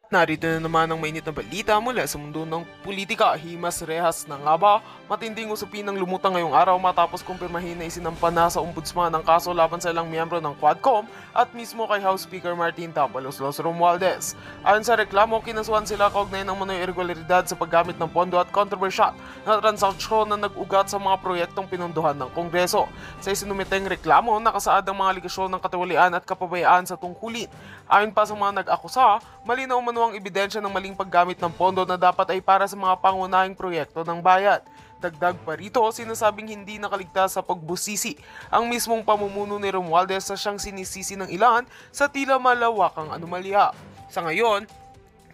Narito na naman ang mainit na balita mula sa mundo ng politika. Himas rehas na nga ba? Matinding usapin ang lumutang ngayong araw matapos kumpirmahin na isinampa na sa ombudsman ang kaso laban sa ilang miyembro ng Quadcom at mismo kay House Speaker Martin Tambalos Romualdez. Ayon sa reklamo, kinasuhan sila kaugnay ng manoy irregularidad sa paggamit ng pondo at controversial na transaksyon na nag-ugat sa mga proyektong pinunduhan ng Kongreso. Sa isinumiteng reklamo, nakasaad ang mga aligasyon ng katiwalian at kapabayaan sa tungkulin. Ayon pa sa mga nag-akusa, malinaw ang ebidensya ng maling paggamit ng pondo na dapat ay para sa mga pangunahing proyekto ng bayan. Dagdag pa rito, sinasabing hindi nakaligtas sa pagbusisi ang mismong pamumuno ni Romualdez sa siyang sinisisi ng ilan sa tila malawakang anomalya. Sa ngayon,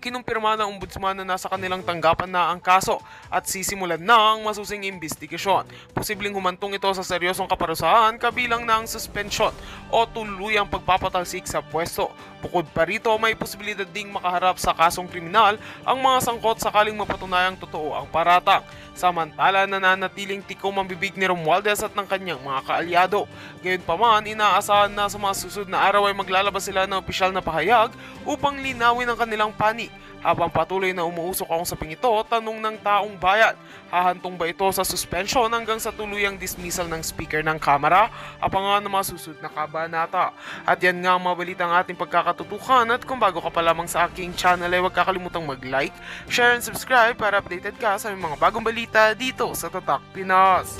kinumpirma ng ombudsman na nasa kanilang tanggapan na ang kaso at sisimulan na ang masusing investigasyon. Posibleng humantong ito sa seryosong kaparusahan kabilang na ang suspension o tuluyang pagpapatalsik sa pwesto. Bukod pa rito, may posibilidad ding makaharap sa kasong kriminal ang mga sangkot sakaling mapatunayang totoo ang paratang. Samantala, nananatiling tikom ang bibig ni Romualdez at ng kanyang mga kaalyado. Gayunpaman, inaasahan na sa mga susunod na araw ay maglalabas sila ng opisyal na pahayag upang linawin ang kanilang panig. Habang patuloy na umuusok ang usaping ito, tanong ng taong bayan, hahantong ba ito sa suspension hanggang sa tuluyang dismissal ng Speaker ng Kamara? Abangan ng mga susunod na kabanata. At yan nga ang mga balita ng ating pagkakatutukan, at kung bago ka pa lamang sa aking channel ay huwag kakalimutang mag-like, share and subscribe para updated ka sa mga bagong balita dito sa Tatak Pinas.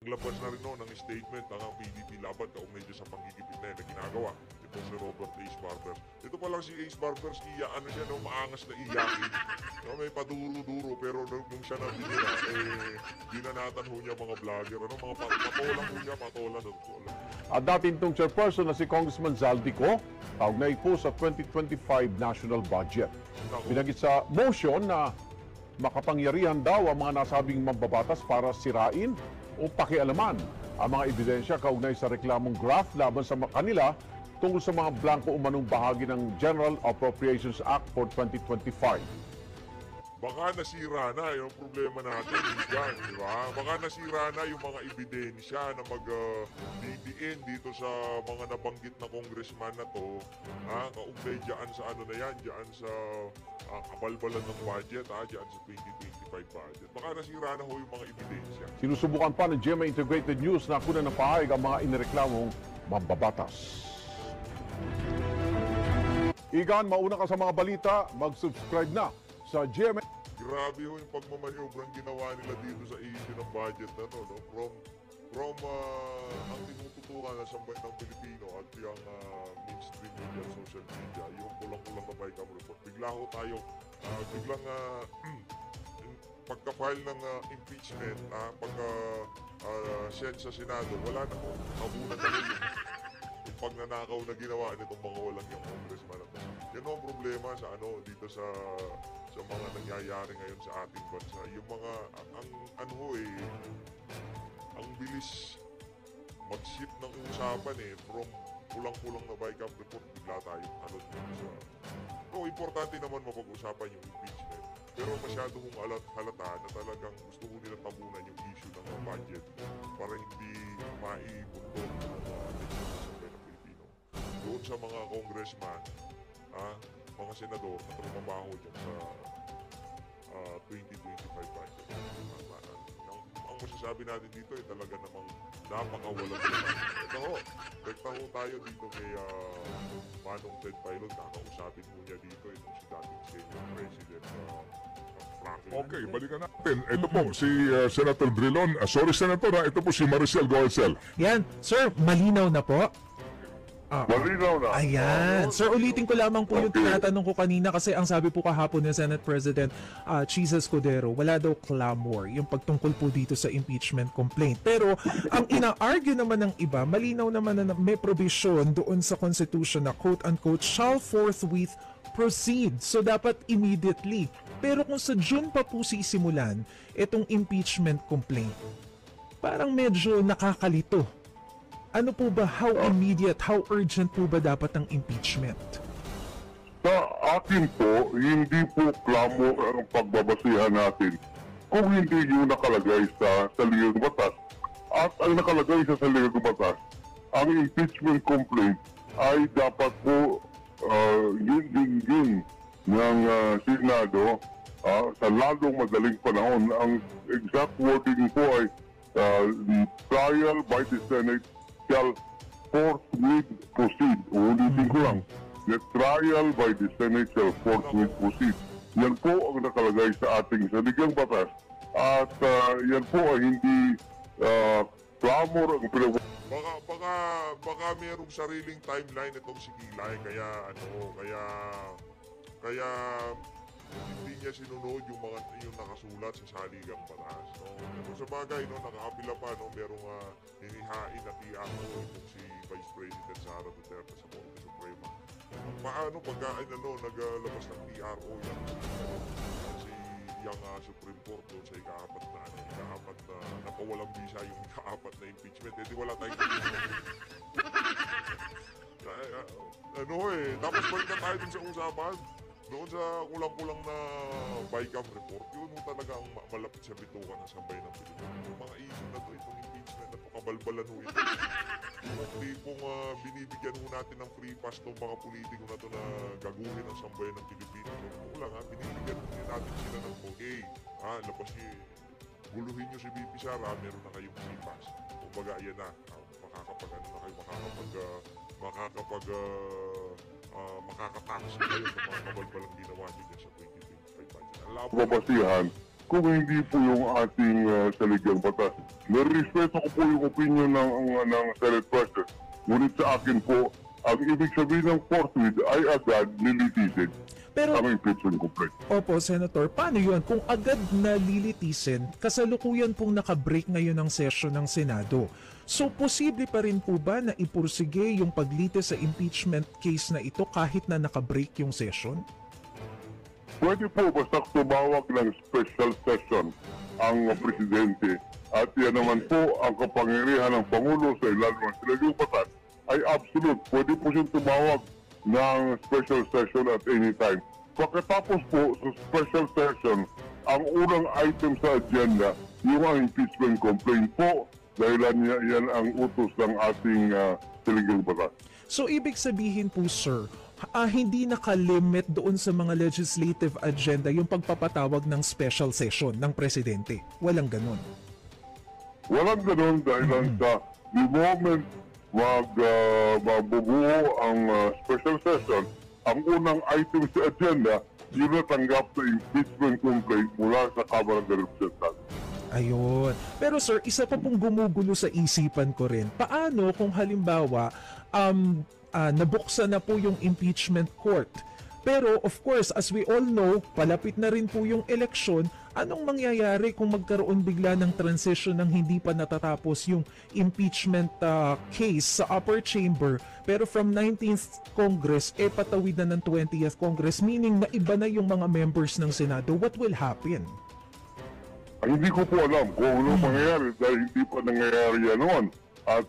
Naglabas na rin ng statement ang PDP laban kaugnay dyan sa panggigipit na ginagawa itong si Robert Ace Barbers. Ito pa lang si Ace Barbers, maangas na iyakin. May paduro-duro, pero nung siya nabigyan, dinanatan ho niya mga vlogger, mga patolang ho niya, patolan. At dating itong chairperson na si Congressman Zaldico, kaugnay po sa 2025 national budget. Binanggit sa motion na makapangyarihan daw ang mga nasabing mambabatas para sirain o pakialaman ang mga ebidensya kaugnay sa reklamong graft laban sa kanila tungkol sa mga blanco umanong bahagi ng General Appropriations Act for 2025. Baka nasira na yung problema natin dyan, di ba? Baka nasira na yung mga ebidensya na magdidiin dito sa mga nabanggit na congressman na to, kaugnay dyan sa dyan sa kabalbalan ng budget, dyan sa 2025 budget. Baka nasira na ho yung mga ebidensya. Sinusubukan pa ng GMA Integrated News na kunan ng pahayag ang mga inireklamong mambabatas. Igan, mauna ka sa mga balita, mag-subscribe na sa GMA. Grabe ho yung pagmamayobrang ginawa nila dito sa issue ng budget na to, no? From ang tinututukan na sambay ng Pilipino at yung mainstream media, social media, yung kulang-kulang na BICAM report. Biglang pagka-file ng impeachment, pagka-send sa Senado, wala na ho. Nabunan na rin yung pagnanakaw na ginawa nitong mga walang yung congressman na to. Yan ang problema sa dito sa mga nangyayari ngayon sa ating bansa. Yung mga, ang bilis mag-shift ng usapan from kulang-kulang na BICAM report, bigla tayong importante naman mapag-usapan yung impeachment. Pero masyado kong halata na talagang gusto ko nila tabunan yung issue ng budget para hindi maibundok ng atensyon sa sambay ng Pilipino. Doon sa mga congressman, mga senador na trumabaho dyan sa 2025 budget. Ang masasabi natin dito ay talaga namang napakawalang Rekta ho tayo dito kay Manong Ted Pilot. Kakausapin mo niya dito itong si dating Senior President Franklin. Okay, balikan natin. Ito po si Senator Drilon. Sorry Senator, ito po si Maricel Goelcel. Yan, sir, malinaw na po. Malinaw na. Ayan. Sir, ulitin ko lamang po yung tinatanong ko kanina kasi ang sabi po kahapon ni Senate President Chisa Escudero, wala daw clamor yung pagtungkol po dito sa impeachment complaint. Pero ang ina-argue naman ng iba, malinaw naman na may provision doon sa Constitution na quote-unquote shall forthwith proceed. So dapat immediately. Pero kung sa June pa po sisimulan itong impeachment complaint, parang medyo nakakalito. Ano po ba, how immediate, how urgent po ba dapat ang impeachment? Sa akin po, hindi po clamor ang pagbabasihan natin kung hindi yung nakalagay sa saligang batas. At ang nakalagay sa saligang batas, ang impeachment complaint ay dapat po yun ng Senado sa lalong madaling panahon. Ang exact wording po ay trial by the Senate shall forthwith proceed. Ulitin ko lang. The trial by the Senate shall forthwith proceed. Yan po ang nakalagay sa ating saligang batas. At yan po ay hindi clamor ang Baka merong sariling timeline itong si Kilay, kaya hindi niya sinunod yung nakasulat sa saligang batas, no? Pero sa bagay, no, nakakapila pa, no, merong hinihain na TRO itong si Vice President Sara Duterte sa Korte Suprema. Paano pagka naglabas ng TRO yung Supreme Court doon sa ikaapat na napawalang bisa yung ikaapat na impeachment, di wala tayong tapos balik na tayo dun sa usapan doon sa kulang-kulang na BICAM report. Yun talaga ang malapit sa bitukan ng sambayan ng Pilipinas. Yung mga issue na to, itong impeachment, napakabalbalan ho ito. Kung tipong binibigyan ho natin ng free pass itong mga politiko na to na gaguhin ang sambayan ng Pilipinas. Kung lang binibigyan ho natin sila ng okay. Labas niyo, guluhin nyo si BP Sara, meron na kayong free pass. Kumbaga, ayan na, makakatakas na kayo sa mga kabalbalang ginawa nyo sa 2025 budget. babasihan kung hindi po yung ating saligang batas. Nirespeto ko po yung opinion ng Senate President. Ngunit sa akin po, ang ibig sabihin ng forthwith ay agad nilitisin Pero, ang impeachment complaint. opo, Senator, paano yun? Kung agad na lilitisin, kasalukuyan pong nakabreak ngayon ang session ng Senado. So, posible pa rin po ba na ipursige yung paglitis sa impeachment case na ito kahit na nakabreak yung session? Pwede po basta tumawag ng special session ang Presidente at yan naman po ang kapangyarihan ng Pangulo sa ilalim ng saligang batas ay absolute. Pwede po siyang tumawag ng special session at any time. Pagkatapos po sa special session, ang unang item sa agenda, yung ang impeachment complaint po, dahil yan ang utos ng ating saligang batas. So, ibig sabihin po, sir, hindi nakalimit doon sa mga legislative agenda yung pagpapatawag ng special session ng Presidente. Walang ganun. Walang ganun dahil sa the moment mabubuo ang special session, ang unang item sa agenda, yun natanggap sa impeachment complaint mula sa Kamara ng Representantes. Ayun. Pero sir, isa pa pong gumugulo sa isipan ko rin. Paano kung halimbawa, nabuksan na po yung impeachment court? Pero of course, as we all know, palapit na rin po yung eleksyon. Anong mangyayari kung magkaroon bigla ng transition ng hindi pa natatapos yung impeachment case sa upper chamber, pero from 19th Congress, patawid na ng 20th Congress, meaning na iba na yung mga members ng Senado? What will happen? Ay, hindi ko po alam kung ano mangyayari dahil hindi pa nangyayari yan noon. At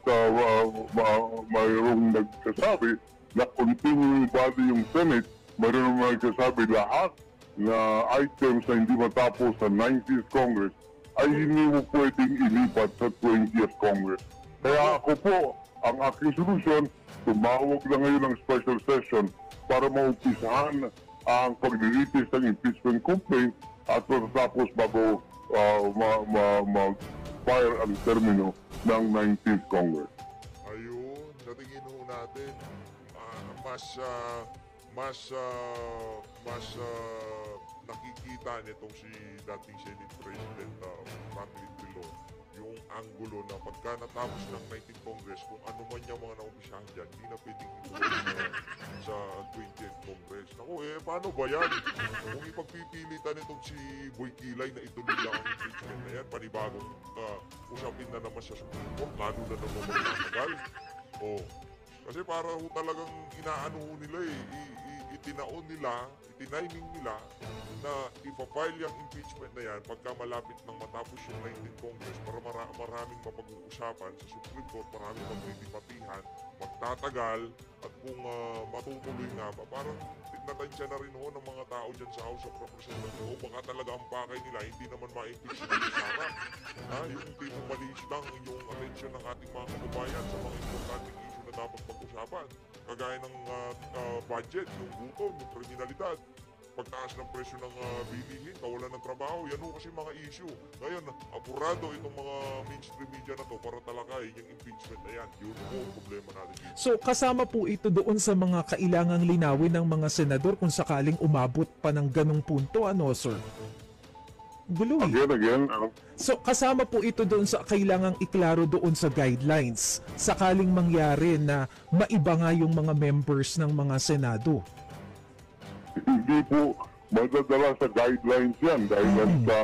mayroong nagsasabi na continuing body yung Senate, mayroong nagsasabi lahat na items na hindi matapos sa 19th Congress ay hindi mo pwedeng ilipat sa 20th Congress. Kaya ako po, ang aking solusyon, tumawag na ngayon ng special session para maumpisahan ang paglilitis ng impeachment complaint at matatapos bago mag-fire ang termino ng 19th Congress. Ayun, sa tingin ho natin, mas nakikita nitong si dating Senate President Franklin Drilon yung angulo na pagka natapos ng 19th Congress, kung ano man yung mga naumpisahan dyan, hindi na pwedeng ituloy sa 20th Congress. Naku, paano ba yan? Kung ipagpipilitan itong si Boy Kilay na ituloy lang ang impeachment na yan, panibagong usapin na naman sa Supreme Court, lalo na naman magtatagal. Kasi para ho talagang inaano ho nila itiniming nila na ipapile yung impeachment na yan pagka malapit nang matapos yung 19th Congress para maraming mapag-uusapan sa Supreme Court, maraming magdidipatihan, magtatagal at kung matutuloy nga ba, parang natansya na rin ho ng mga tao dyan sa House of Representatives. O baka talaga ang pakay nila, hindi naman ma-impeach si Sara. Yung tipong malis lang yung atensyon ng ating mga kababayan sa mga importanteng issue na dapat pag-usapan. Kagaya ng budget, yung gutom, yung kriminalidad, pagtaas ng presyo ng bilihin, kawalan ng trabaho, yan ho kasi mga issue. Ngayon, apurado itong mga mainstream media na to para talakayin yung impeachment na yan. Yun po ang problema natin dito. So kasama po ito doon sa mga kailangang linawin ng mga senador kung sakaling umabot pa ng ganong punto, ano sir? Gulo eh. Again, So kasama po ito doon sa kailangang iklaro doon sa guidelines sakaling mangyari na maiba nga yung mga members ng mga senado. hindi po madadala sa guidelines yan dahil sa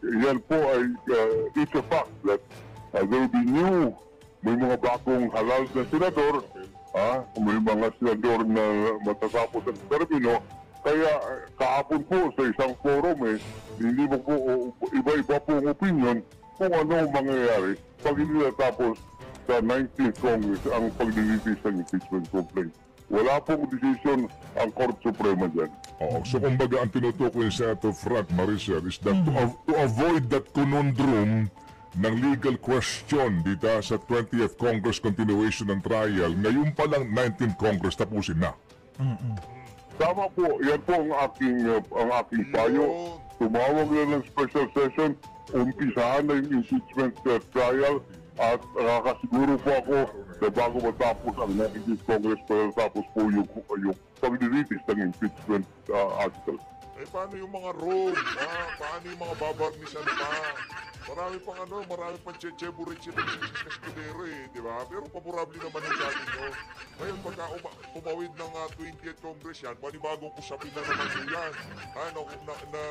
yan po ay it's a fact that there will be may mga bagong halal na senador, may mga senador na matatapos ang termino, kaya kahapon po sa isang forum hindi mo po iba-iba pong opinion kung ano ang mangyayari pag hindi natapos sa 19th Congress ang paglilitis ng impeachment complaint. Wala pong decision ang Korte Suprema dyan. Oo. So kumbaga ang tinutukoy ni Senator Frank Maricel is that to avoid that conundrum ng legal question dito sa 20th Congress continuation ng trial, ngayon pa lang 19th Congress tapusin na. Tama po, yan po ang aking payo. Tumawag na ng special session, umpisahan na yung impeachment trial at nakakasiguro po ako na bago matapos ang 19th Congress para tapos po yung paglilitis ng impeachment article. Paano yung mga room? Paano yung mga babarnisan pa? Marami pang cheche-buritsi ng Escudero di ba? Pero paborable naman yung sa atin yun. Ngayon, pagka umawid ng 20th Congress yan, panibagong usapin na naman yan. Na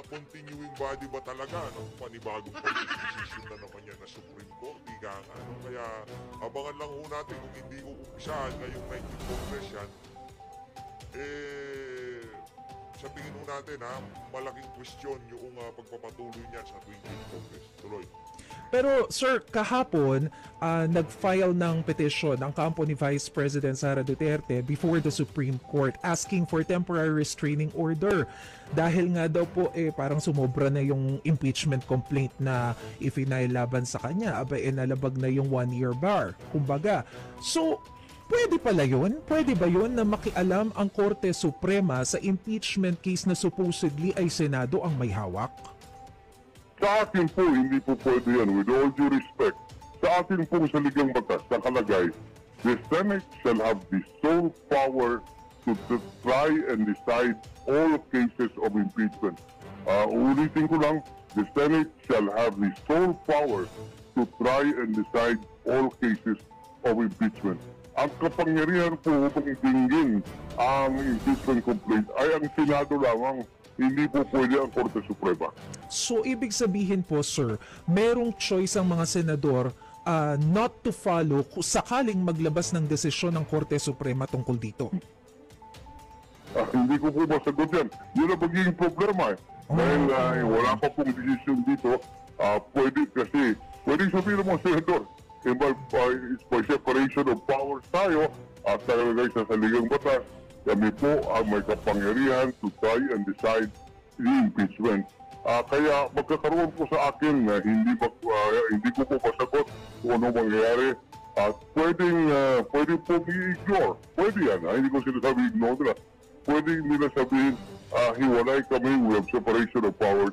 continuing body ba talaga? Panibagong decision na naman yan na Supreme Court. Kaya abangan lang ho natin kung hindi uumpisahan ngayong 19th Congress yan. Sa tingin ho natin malaking question yung pagpapatuloy niyan sa 20th Congress. Tuloy. Pero sir, kahapon, nag-file ng petition ang kampo ni Vice President Sara Duterte before the Supreme Court asking for temporary restraining order. Dahil nga daw po parang sumobra na yung impeachment complaint na ifinail laban sa kanya. Nalabag na yung 1-year bar. Kumbaga. So, pwede pala yun? Pwede ba yun na makialam ang Korte Suprema sa impeachment case na supposedly ay Senado ang may hawak? Sa akin po, hindi po pwede yan. With all due respect, sa atin po sa ligang batas, nakalagay, the Senate shall have the sole power to try and decide all cases of impeachment. Ulitin ko lang, the Senate shall have the sole power to try and decide all cases of impeachment. Ang kapangyarihan po upang itinggin ang impeachment complaint ay ang Senado lamang, hindi po pwede ang Korte Suprema. So, ibig sabihin po, sir, merong choice ang mga senador not to follow kung sakaling maglabas ng desisyon ng Korte Suprema tungkol dito. Hindi ko po masagot yan. Yun ang magiging problema Dahil wala pa pong desisyon dito, pwede sabihin ng mga senador, by separation of powers tayo at nakalagay sa saligang batas, kami po ang may kapangyarihan to try and decide the impeachment. Kaya magkakaroon po sa akin na hindi ko po masagot kung ano mangyayari at pwede po i-ignore. Pwede yan, hindi ko sinasabi ignore nila. Pwede nila sabihin, hiwalay kami, we have separation of powers.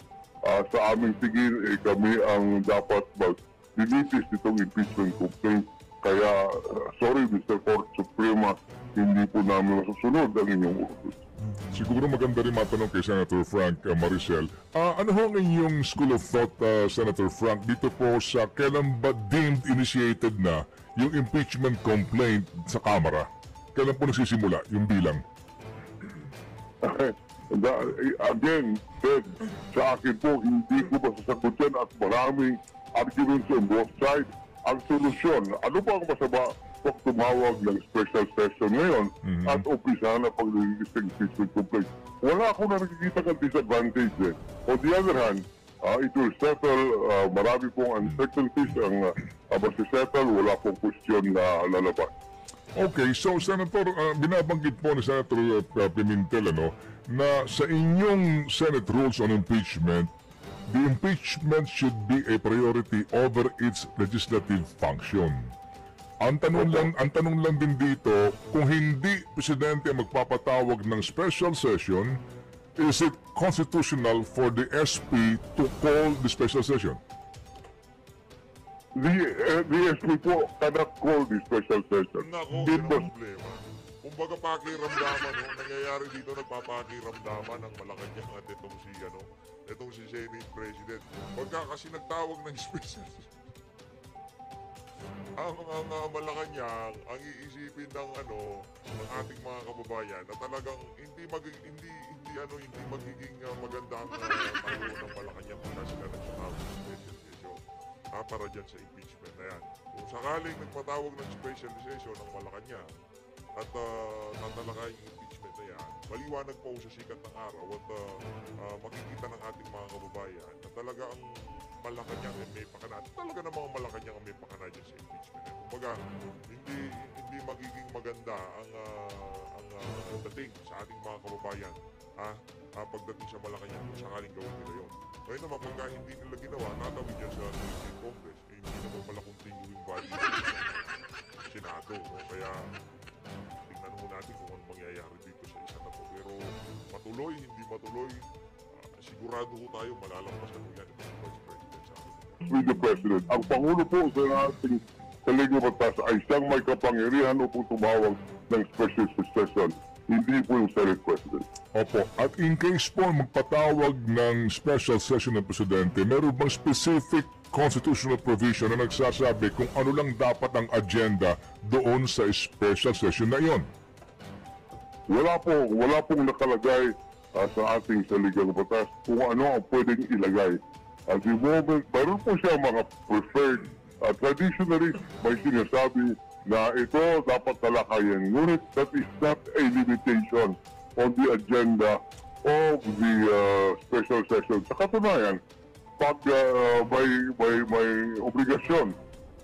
Sa aming tingin, kami ang dapat mag-dinitis nitong impeachment complaint. Kaya, sorry Mr. Court Suprema, hindi po namin masusunod ang inyong utos. Siguro maganda rin matanong kay Senator Frank Maricel. Ano ho ang inyong school of thought, Senator Frank, dito po sa kailan ba deemed initiated na yung impeachment complaint sa Kamara? Kailan po nagsisimula yung bilang? Again, Ted, sa akin po, hindi ko masasagot yan at maraming arguments on both sides. Ang solusyon, ano ba ang masama pag tumawag ng special session ngayon at umpisahan na paglilitis ng impeachment complaint? Wala akong nakikita kang disadvantage On the other hand, it will settle. Marami pong uncertainties ang masisettle. Wala pong question na lalabas. Okay, so Senator, binabanggit po ni Senator Pimentel na sa inyong Senate rules on impeachment, the impeachment should be a priority over its legislative function. Ang tanong lang din dito, kung hindi presidente magpapatawag ng special session, is it constitutional for the SP to call the special session? The SP po cannot call the special session. Nako, It yun ang was problema. Kumbaga pakiramdaman, nangyayari dito, nagpapakiramdaman ng Malacanang at itong si Senate President. Pagka kasi nagtawag ng special ang Malacanang, ang iisipin ng ating mga kababayan na talagang hindi magiging maganda ang tao ng Malacanang kung sila nagtatawag ng special session para dyan sa impeachment na yan. Kung sakaling nagpatawag ng special session ng Malacanang at tatalakay yung impeachment na yan, maliwanag po sa sikat ng araw at makikita ng ating mga kababayan na talaga ang Malacanang may pakana. Talaga ng mga Malacanang may pakana dyan sa impeachment. Kumbaga, hindi magiging maganda ang dating sa ating mga kababayan pagdating sa Malacanang kung sakaling gawin nila yun. Ngayon naman, pagka hindi nila ginawa, natawid yan sa Philippine Congress, hindi naman pala continuing body sa Senado. Kaya, tingnan mo natin kung ano mangyayari dito sa isa na to. Pero matuloy, hindi matuloy, sigurado ko tayo malalampasan mo yan ng Vice President sa atin. with the President. Ang Pangulo po sa ating Taligong Batas ay siyang may kapangyarihan upang tumawag ng special session. Hindi po yung Senate President. Opo. At in case po magpatawag ng special session ng Presidente, meron bang specific constitutional provision na nagsasabi kung ano lang dapat ang agenda doon sa special session na iyon? Wala pong nakalagay sa ating Saligang Batas kung ano ang pwedeng ilagay. At the moment, mayroon po siya mga preferred. Traditionally, may sinasabi na ito dapat talakayan. Ngunit that is not a limitation on the agenda of the special session. Sa katunayan, pag may obligasyon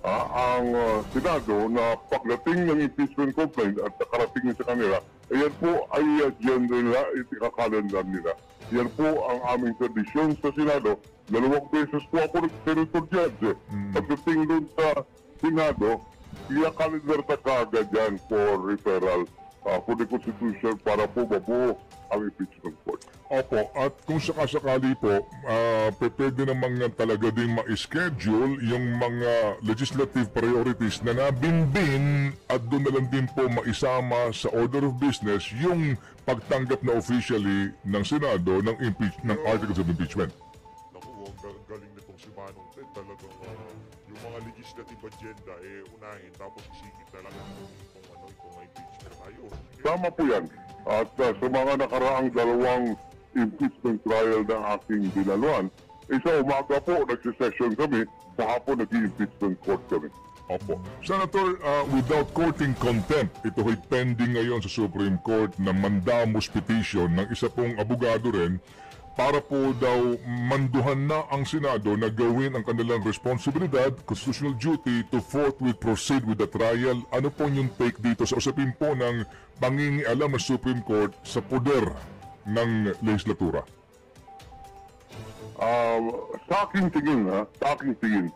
ang Senado na pagdating ng impeachment complaint at nakarating sa kanila, ayan po ay agenda nila, itikalendar nila. Yan po ang aming tradisyon sa Senado. 2 beses po ako nag-senator judge. Pagdating doon sa Senado, i-calendar ta kaagad yan for referral for the Constitution para po mabuo ang impeachment court. Opo, at kung sakasakali po, pwede naman nga talaga din ma-schedule yung mga legislative priorities na nabinbin at doon na lang din po maisama sa order of business yung pagtanggap na officially ng Senado ng articles of impeachment. Naku, ang galing nitong si Manong Ted. Talagang yung mga legislative agenda unahin tapos isigit na lang itong impeachment ayos. Tama po yan. At sa mga nakaraang 2 impeachment trial ng aking dinaluan, sa umaga po nagsisession kami, sa hapon nag-impeachment court kami. Opo. Senator, without courting contempt, ito ay pending ngayon sa Supreme Court na mandamus petition ng isa pong abogado rin para po daw manduhan na ang Senado na gawin ang kanilang responsibilidad, constitutional duty to forthwith proceed with the trial. Ano po yung take dito sa usapin po ng pangingialam ng Supreme Court sa poder ng legislatura? Sa aking tingin,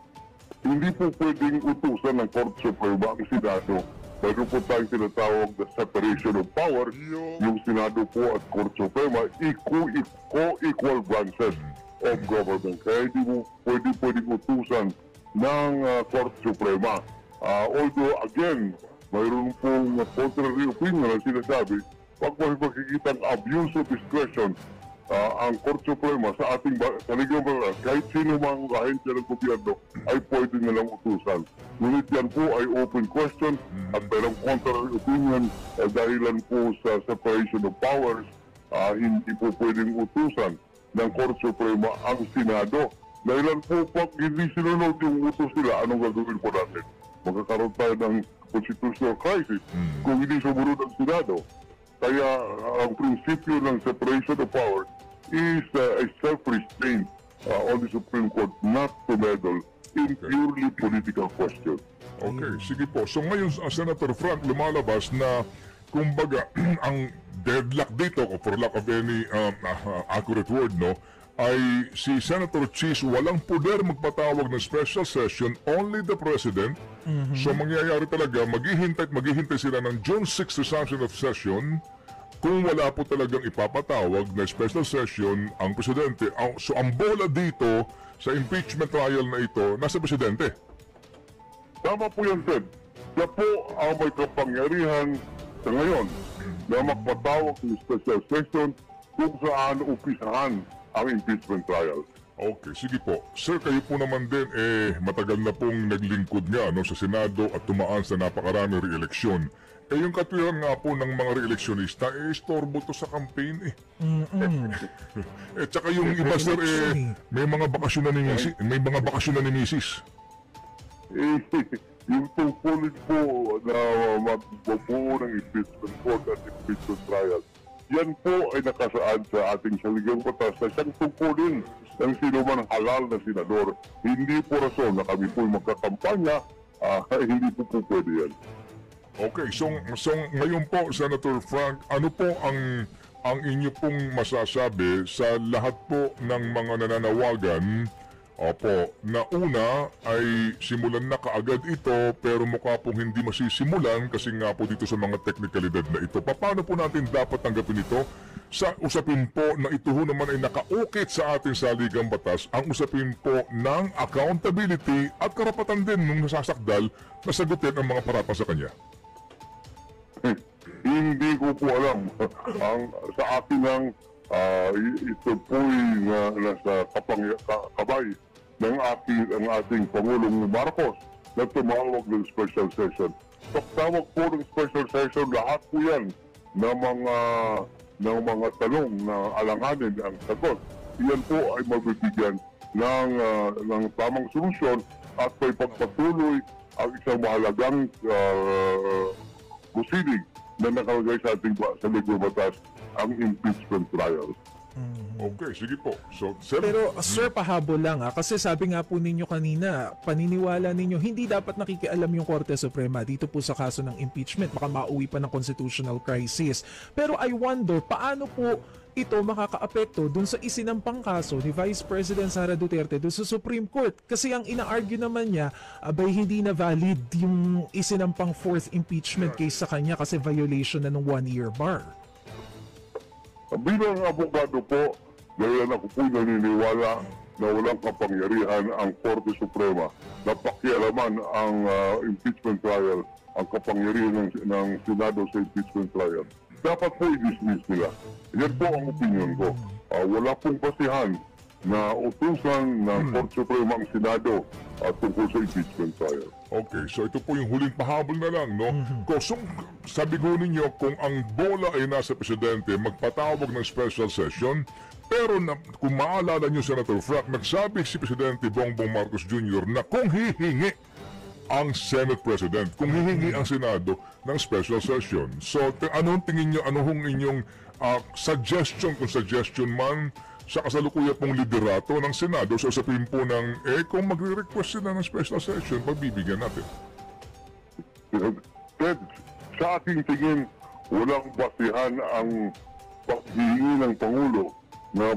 hindi po pwedeng utusan ng Court Suprema ang Senado. Mayroon po tayong tinatawag na separation of power. Yung Senado po at Court Suprema, co-equal branches of government. Kaya hindi mo pwedeng utusan ng Court Suprema. Although, again, mayroon pong contrary opinion na sinasabi, pag may makikita ang abuse of discretion ang Court Suprema sa ating Saligang Batas, kahit sino mang ahensya ng gobyerno ay pwede nilang utusan. Ngunit yan po ay open question at mayroong contrary opinion dahilan po sa separation of powers, hindi po pwedeng utusan ng Court Suprema ang Senado. Dahilan po pag hindi sinunod yung utos nila, anong gagawin po natin? Magkakaroon tayo ng constitutional crisis kung hindi sumunod ang Senado. Kaya ang prinsipyo ng separation of power is a self-restraint on the Supreme Court not to meddle in purely political questions. Okay, sige po. So ngayon, Senator Frank, lumalabas na kumbaga ang deadlock dito, for lack of any accurate word, no, ay si Senator Cheese walang poder magpatawag ng special session, only the President. So mangyayari talaga, maghihintay sila ng June 6 resumption of session kung wala po talagang ipapatawag na special session ang Presidente. So ang bola dito sa impeachment trial na ito, nasa Presidente. Tama po yan, Ted. Siya po ang may kapangyarihan sa ngayon na magpatawag ng special session kung saan umpisahan ang impeachment trial. Okay, sige po. Sir, kayo po naman din, matagal na pong naglingkod nga no, sa Senado at tumaan sa napakarami re-eleksyon. Yung katwiran nga po ng mga re-eleksyonista, istorbo to sa campaign tsaka yung iba, sir, may mga bakasyon na ni Mrs. Yung tungkulin po na magbubuo ng impeachment court at impeachment trial, yan po ay nakasaad sa ating saligang batas na siyang tungkulin ng sino man halal na senador. Hindi po rason na kami po magkakampanya, hindi po pwede yan. Okay, so ngayon po, Senator Frank, ano po ang inyo pong masasabi sa lahat po ng mga nananawagan? Opo, na una ay simulan na kaagad ito pero mukha pong hindi masisimulan kasi nga po dito sa mga teknikalidad na ito. Paano po natin dapat tanggapin ito? Sa usapin po na ito ho naman ay nakaukit sa ating saligang batas, ang usapin po ng accountability at karapatan din ng nasasakdal na sagutin ang mga parapa sa kanya. Hindi ko po alam. Sa akin ang ito po'y nasa kabay ng ating Pangulong Marcos na tumawag ng special session. Pagtawag po ng special session, lahat po yan ng mga tanong na alanganin ang sagot. Iyan po ay mabibigyan ng tamang solusyon at may pagpatuloy ang isang mahalagang proceeding na nakalagay sa ating saligang batas, ang impeachment trial. Okay, sige po. So, sir, Pero sir, pahabol lang kasi sabi nga po ninyo kanina, paniniwala ninyo hindi dapat nakikialam yung Korte Suprema dito po sa kaso ng impeachment, baka mauwi pa ng constitutional crisis. Pero I wonder, paano po ito makakaapekto dun sa isinampang kaso ni Vice President Sara Duterte dun sa Supreme Court? Kasi ang ina-argue naman niya, abay hindi na valid yung isinampang fourth impeachment case sa kanya kasi violation na ng 1-year bar. Bilang abogado po, dahil ako po naniniwala na walang kapangyarihan ang Korte Suprema na pakialaman ang impeachment trial, ang kapangyarihan ng Senado sa impeachment trial. Dapat po i-dismiss nila. Yan po ang opinion ko. Wala pong basihan na utusan ng Korte Suprema ang Senado tungkol sa impeachment trial. okay, so ito po yung huling pahabol na lang, no? Kung sabi ko ninyo, kung ang bola ay nasa Presidente, magpatawag ng special session, pero kung maalala nyo, Senator Frank, nagsabi si Presidente Bongbong Marcos Jr. na kung hihingi ang Senate President, kung hihingi ang Senado ng special session. So, anong tingin nyo, anong inyong suggestion, kung suggestion man, sa kasalukuyan pong liderato ng Senado sa usapin po ng, kung magre-request sila ng special session, pagbibigyan natin. Ted, sa ating tingin, walang basihan ang paghingi ng Pangulo na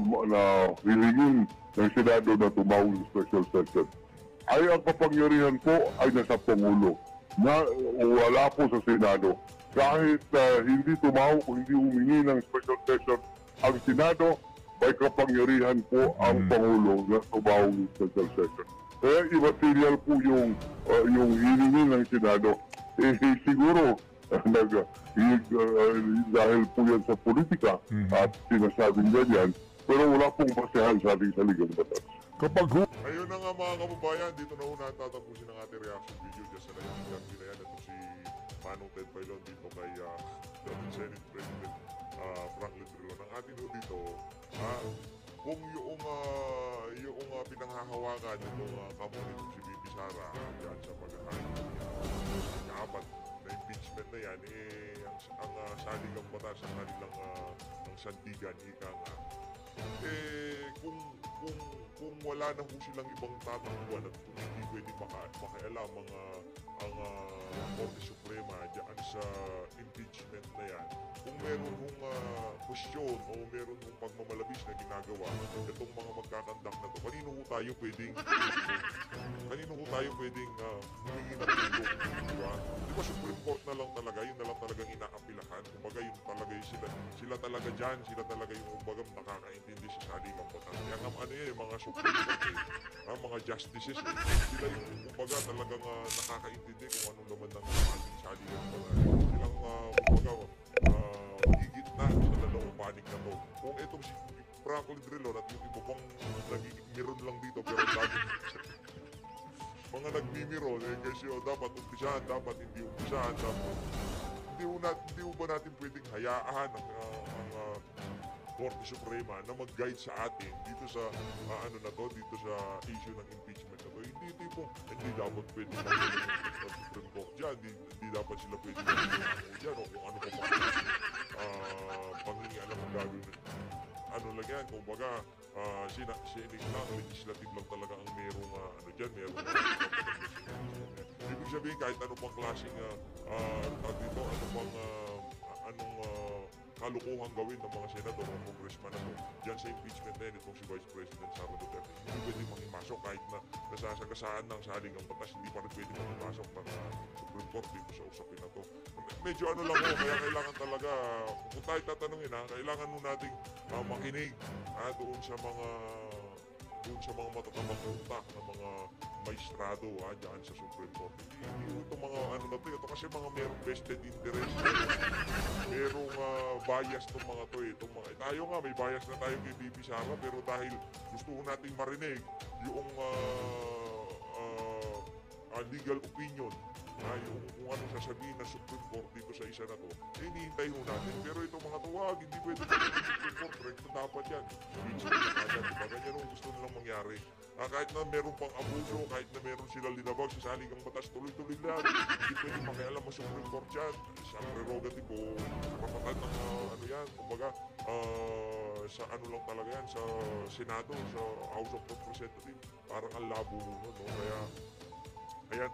hilingin ng Senado na tumawag ng special session. Ay ang kapangyarihan po ay nasa Pangulo na wala po sa Senado. Kahit hindi tumawag o hindi humingi ng special session ang Senado, may kapangyarihan po ang Pangulo na tumawag ng special session. Kaya immaterial po yung hilingin ng Senado. Siguro, dahil po yan sa politika at sinasabing ganyan, pero wala pong basehan sa ating saligang batas. Ayun na nga mga kababayan, dito na una tatapusin ang ating reaction video dyan sa naging na yan. Ito si Manong Ted Pailon dito kay dating Senate President Franklin Drilon. Ang atin ho dito, kung yung pinanghahawakan itong company ng si Bibi Sara dyan sa pagkakain ng na impeachment na yan, ang saligang batas sa kanilang ang sandigan, ika nga, kung wala na ho silang ibang tatakbuhan at kung hindi pwede makialam ang Korte Suprema dyan sa impeachment na yan, kung meron hong question o meron hong pagmamalabis na ginagawa itong mga magkakandak na to, kanino ho tayo pwedeng humingi ng tulong, di ba? Di ba Supreme Court na lang talaga, yun na lang talagang inaapilahan, kumbaga yun talaga yung sila talaga dyan, sila talaga yung kumbaga nakakaintindi sa saligang batas. Kaya nga ano yan, yung mga Supreme Court mga justices, sila yung kumbaga talagang nakakaintindi kung anong naman ng ating saligang batas. Silang kumbaga higit na sa dalawang panig na to. Kung itong si Franklin Drilon at yung iba pang nagigimiron lang dito, pero dami mga nagmimiro, kasi dapat umpisahan, dapat hindi umpisahan, dapat hindi ba natin pwedeng hayaan ang Korte Suprema na mag-guide sa atin dito sa dito sa issue ng impeachment na to. Hindi tipong hindi dapat pwedeng sa Supreme Court dyan, hindi dapat sila pwedeng dyan o kung ano pa pangingialam ang gagawin. Ano lang yan, kumbaga Senate lang, legislative lang talaga ang merong merong ibig sabihin kahit ano pang klaseng dito, anong kalukuhang gawin ng mga senador o congressman na to dyan sa impeachment na yan itong si Vice President Sara Duterte, hindi pwede makimasok kahit na nasasagasaan ng saligang batas, hindi pa rin pwede makimasok ng Supreme Court dito sa usapin na to. Medyo lang kaya kailangan talaga, kung tayo tatanungin kailangan nun nating makinig doon sa mga matatabang utak ng mga maestrado dyan sa Supreme Court. Hindi itong mga na to, ito kasi mga merong vested interest, merong bias itong mga to. Tayo nga, may bias na tayo kay Bibi Sara, pero dahil gusto nating marinig yung legal opinion, yung kung anong sasabihin ng Supreme Court dito sa isa na to, hinihintay ho natin. Pero itong mga to, hindi pwede na ng Supreme Court, correct na dapat yan. Diba? Ganyan ang gusto nilang mangyari. Kahit na meron pang abuso, kahit na meron sila linabag sa saligang batas, tuloy-tuloy lang. Hindi pwede makialam ang Supreme Court yan. Sa prerogative o kapatan ng yan. Kumbaga, sa lang talaga yan, sa Senado, sa House of Representatives, parang ang labo mo, no? Kaya, ayan.